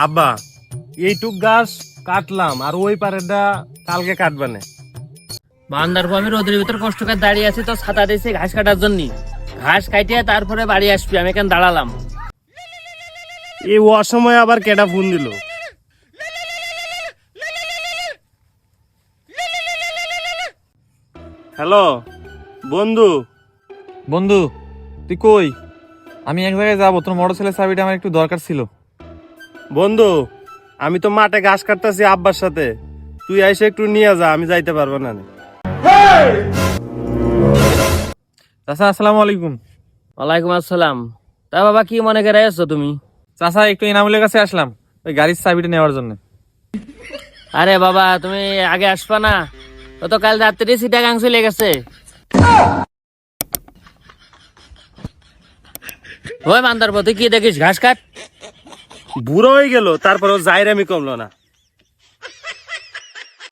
আব্বা এইটুক গাছ কাটলাম আর ওই পারেটা কালকে কাটবানে। বান্দারপো আমি রোদের ভিতর কষ্ট করে দাঁড়িয়ে আছি, তো ছাতা দিয়েছি ঘাস কাটার জন্য। ঘাস কাটিয়ে তারপরে বাড়ি আসবি, আমি এখানে দাঁড়ালাম। এই অসময়ে আবার কেডা ফোন দিল? হ্যালো বন্ধু। বন্ধু তুই কই? আমি এক জায়গায় যাবো, তোর মোটরসাইকেলের চাবিটা আমার একটু দরকার ছিল। বন্ধু আমি তো মাঠে ঘাস কাটতেছি আব্বার সাথে, তুই এসে একটু নিয়ে যা, আমি যাইতে পারবো না। চাচা আসসালামু আলাইকুম। ওয়ালাইকুম আসসালাম। তা বাবা কি মনে করে আছো তুমি? চাচা একটু এনামুলের কাছে আসলাম ওই গাড়ির চাবিটা নেওয়ার জন্য। আরে বাবা তুমি আগে আসবা না? ও তো কাল রাত্রে চিটাগাং চলে গেছে। ওই বান্দারপো তুই কি দেখিস? ঘাস কাট। বুড়ো হয়ে গেল তারপর ও যাইরামি কমলো না।